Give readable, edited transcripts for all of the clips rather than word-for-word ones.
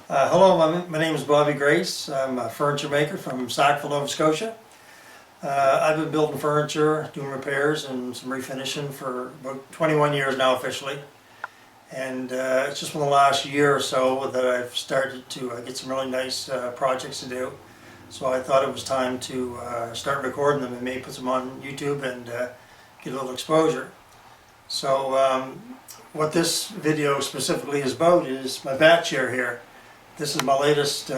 Hello, my name is Bobby Grace. I'm a furniture maker from Sackville, Nova Scotia. I've been building furniture, doing repairs and some refinishing for about 21 years now officially. And it's just been the last year or so that I've started to get some really nice projects to do. So I thought it was time to start recording them and maybe put them on YouTube and get a little exposure. So what this video specifically is about is my bat chair here. This is my latest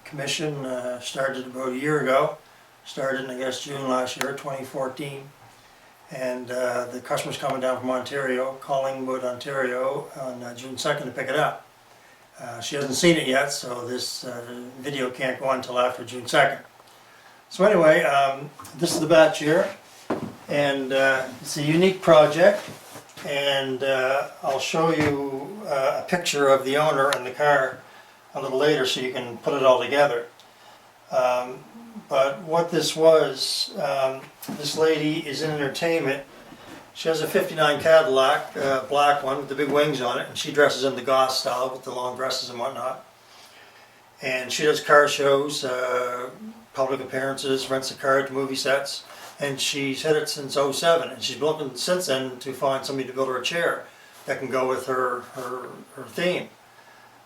commission, started about a year ago. Started in, I guess, June last year, 2014. And the customer's coming down from Ontario, Collingwood, Ontario, on June 2nd to pick it up. She hasn't seen it yet, so this video can't go on until after June 2nd. So anyway, this is the bat chair, and it's a unique project. And I'll show you a picture of the owner and the car a little later so you can put it all together. But what this was, this lady is in entertainment. She has a '59 Cadillac, black one with the big wings on it, and she dresses in the goth style with the long dresses and whatnot. And she does car shows, public appearances, rents a car to movie sets, and she's had it since '07, and she's been looking since then to find somebody to build her a chair that can go with her theme.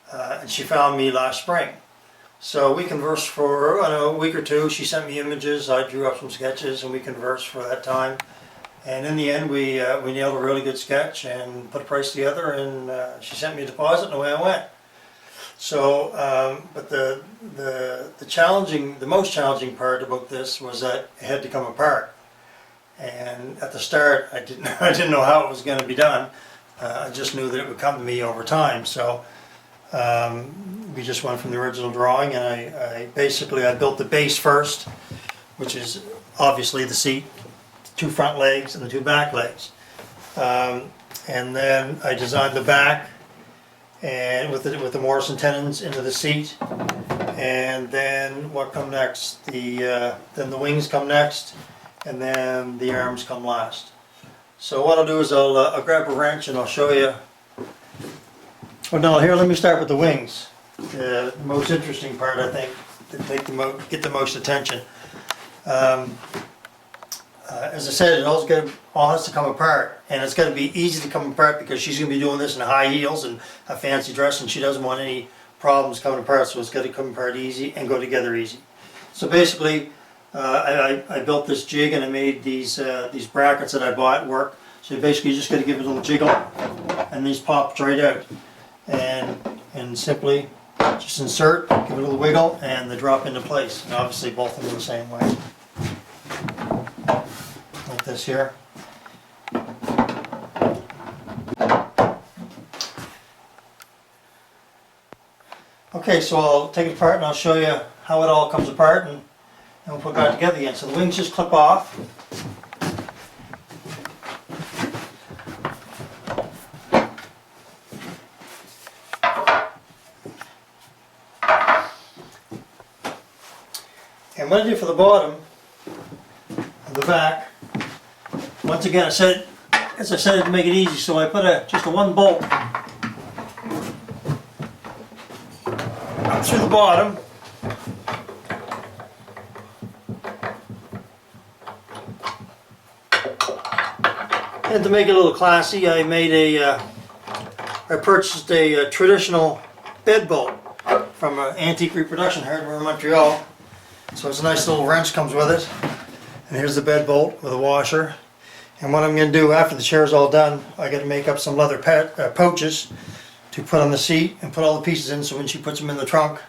And she found me last spring. So we conversed for, I don't know, a week or two. She sent me images, I drew up some sketches, and we conversed for that time. And in the end, we nailed a really good sketch and put a price together, and she sent me a deposit, and away I went. So, but the most challenging part about this was that it had to come apart. And at the start, I didn't know how it was going to be done. I just knew that it would come to me over time. So we just went from the original drawing, and I basically built the base first, which is obviously the seat, the two front legs and the two back legs. And then I designed the back and with the Morrison tenons into the seat. And then what come next? Then the wings come next, and then the arms come last. So what I'll do is I'll grab a wrench and I'll show you. Well, no, here, let me start with the wings. The most interesting part, I think, to get the most attention. As I said, it all has to come apart, and it's got to be easy to come apart because she's going to be doing this in high heels and a fancy dress, and she doesn't want any problems coming apart, so it's got to come apart easy and go together easy. So basically, I built this jig, and I made these brackets that I bought work. So basically, you just got to give it a little jiggle, and these pop right out. And simply just insert, give it a little wiggle, and they drop into place. And obviously both of them the same way. Like this here. Okay, so I'll take it apart and I'll show you how it all comes apart, and we'll put it back together again. So the wings just clip off. And what I did for the bottom and the back, once again, as I said, to make it easy, so I put just a one bolt up through the bottom, and to make it a little classy, I purchased a traditional bed bolt from Antique Reproduction Hardware in Montreal. So it's a nice little wrench comes with it. And here's the bed bolt with a washer. And what I'm going to do after the chair's all done, I got to make up some leather pouches to put on the seat and put all the pieces in, so when she puts them in the trunk,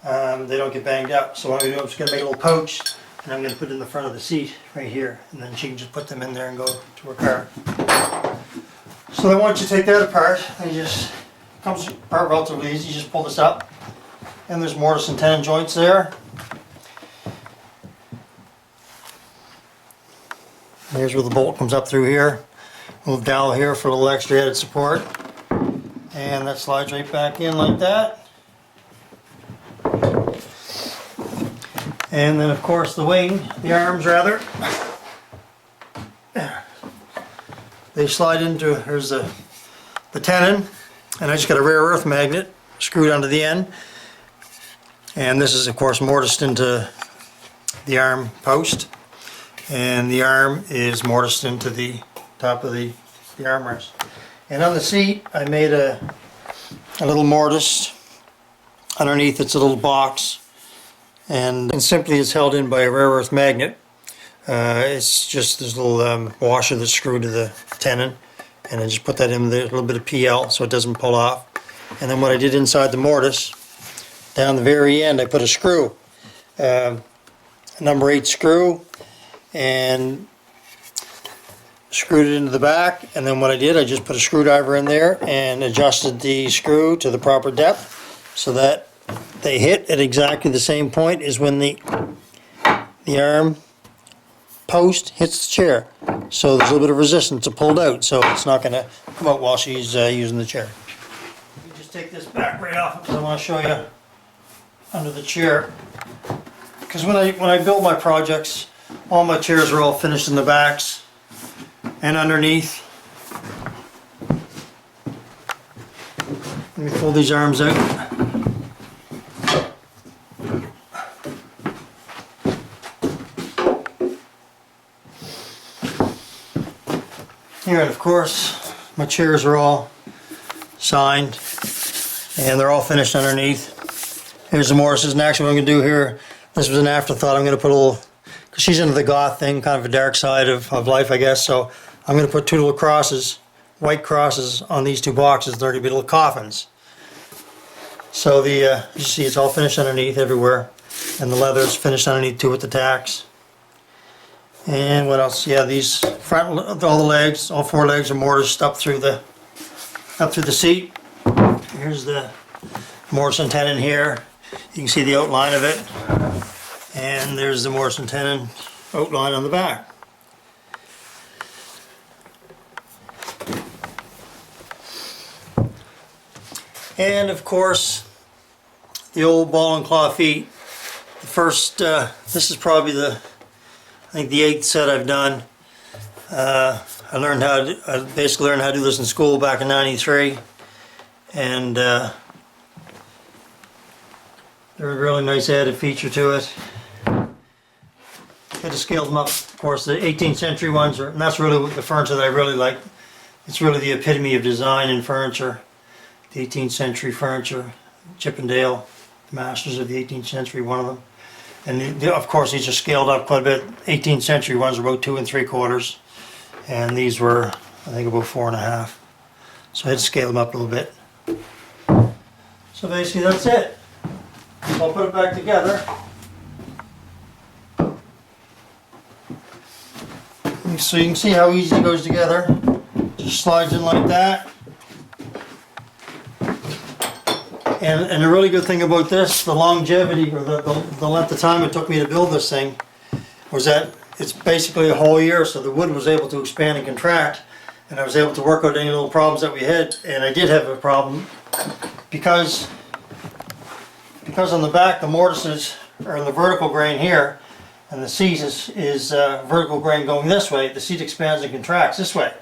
they don't get banged up. So what I'm going to do, I'm just going to make a little pouch, and I'm going to put it in the front of the seat right here, and then she can just put them in there and go to her car. So then once you take that apart, it comes apart relatively easy. You just pull this up, and there's mortise and tenon joints there. Here's where the bolt comes up through here. A little dowel here for a little extra added support. And that slides right back in like that. And then of course the arms rather. They slide into, here's the tenon. And I just got a rare earth magnet screwed onto the end. And this is of course mortised into the arm post, and the arm is mortised into the top of the armrest. And on the seat I made a little mortise. Underneath it's a little box, and simply it's held in by a rare earth magnet. It's just this little washer that's screwed to the tenon, and I just put that in with a little bit of PL so it doesn't pull off. And then what I did inside the mortise, down the very end, I put a screw, a number 8 screw, and screwed it into the back. And then what I did, I just put a screwdriver in there and adjusted the screw to the proper depth so that they hit at exactly the same point as when the arm post hits the chair. So there's a little bit of resistance to pulled out, so it's not going to come out while she's using the chair. Let me just take this back right off because I want to show you under the chair. Because when I build my projects, all my chairs are all finished in the backs and underneath. Let me pull these arms out. Here, and of course, my chairs are all signed and they're all finished underneath. Here's the mortises, and actually what I'm going to do here, this was an afterthought, I'm going to put a little, because she's into the goth thing, kind of a dark side of life, I guess, so I'm going to put 2 little crosses, white crosses on these 2 boxes. They're going to be little coffins. So the, you see it's all finished underneath everywhere, and the leather's finished underneath too with the tacks. And what else? Yeah, these front, all the legs, all 4 legs are mortised up through the seat. Here's the mortise and tenon here. You can see the outline of it. And there's the mortise and tenon outline on the back. And of course, the old ball and claw feet. The first, this is probably I think the 8th set I've done. I basically learned how to do this in school back in '93, and they're a really nice added feature to it. Had to scale them up. Of course, the 18th century ones and that's really the furniture that I really like. It's really the epitome of design in furniture. The 18th century furniture, Chippendale, the masters of the 18th century, one of them. And of course these are scaled up quite a bit. 18th century ones were about 2 3/4, and these were, I think, about 4 1/2. So I had to scale them up a little bit. So basically that's it. So I'll put it back together. So you can see how easy it goes together. Just slides in like that. And the really good thing about this, the longevity, or the length of time it took me to build this thing, was that it's basically a whole year, so the wood was able to expand and contract, and I was able to work out any little problems that we had. And I did have a problem because on the back the mortises are in the vertical grain here, and the seat is vertical grain going this way. The seat expands and contracts this way,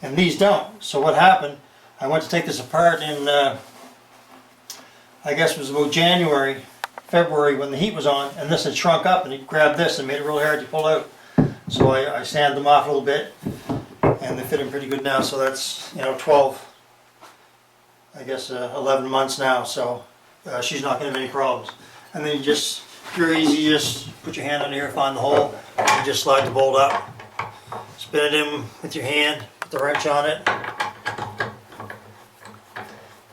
and these don't. So what happened, I went to take this apart in I guess it was about January, February, when the heat was on, and this had shrunk up, and it grabbed this and made it really hard to pull out. So I sanded them off a little bit, and they fit in pretty good now. So that's, 12, I guess 11 months now, so she's not going to have any problems. And then you just, very easy, you just put your hand under here, find the hole, and just slide the bolt up. Spin it in with your hand, put the wrench on it.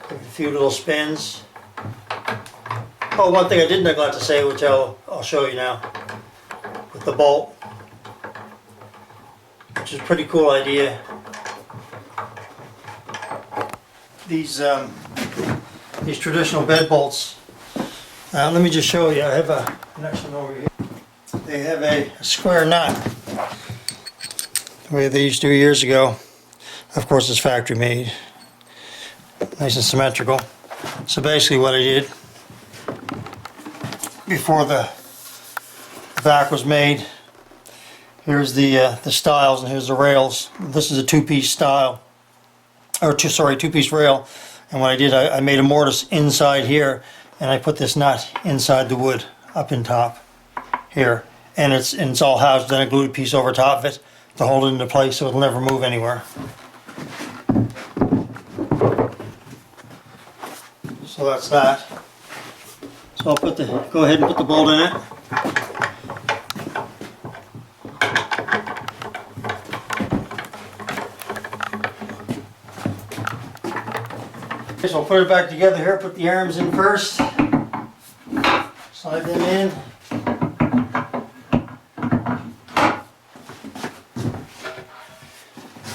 Give it a few little spins. Oh, one thing I did neglect to say, which I'll show you now, with the bolt, which is a pretty cool idea. These traditional bed bolts. Let me just show you. I have a next one over here. They have a square nut, the way they used to do years ago. Of course, it's factory made, nice and symmetrical. So basically, what I did, before the back was made, here's the stiles and here's the rails. This is a 2-piece stile, or 2-piece rail. And what I did, I made a mortise inside here, and I put this nut inside the wood up in top here, and it's all housed, then I glued a piece over top of it to hold it into place so it'll never move anywhere. So that's that. So I'll go ahead and put the bolt in it. Okay, so I'll put it back together here, put the arms in first. Slide them in.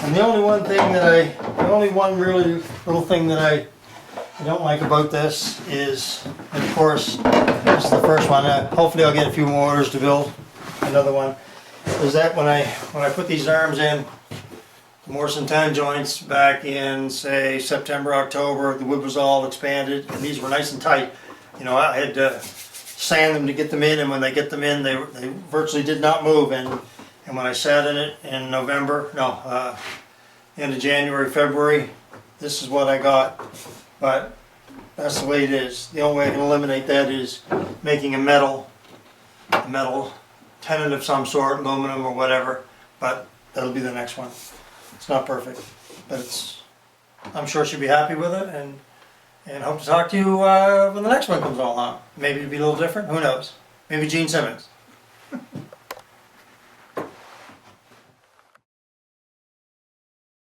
And the only one really little thing that I don't like about this is, and of course, this is the first one. Hopefully I'll get a few more orders to build another one. Is that when I put these arms in, the Morrison 10 joints back in, say, September, October, the wood was all expanded, and these were nice and tight. You know, I had to sand them to get them in, and when they get them in, they virtually did not move. And when I sat in it in end of January, February, this is what I got. But that's the way it is. The only way I can eliminate that is making a metal tenon of some sort, aluminum or whatever. But that'll be the next one. It's not perfect, but I'm sure she'll be happy with it, and hope to talk to you when the next one comes along. Maybe it'll be a little different. Who knows? Maybe Gene Simmons.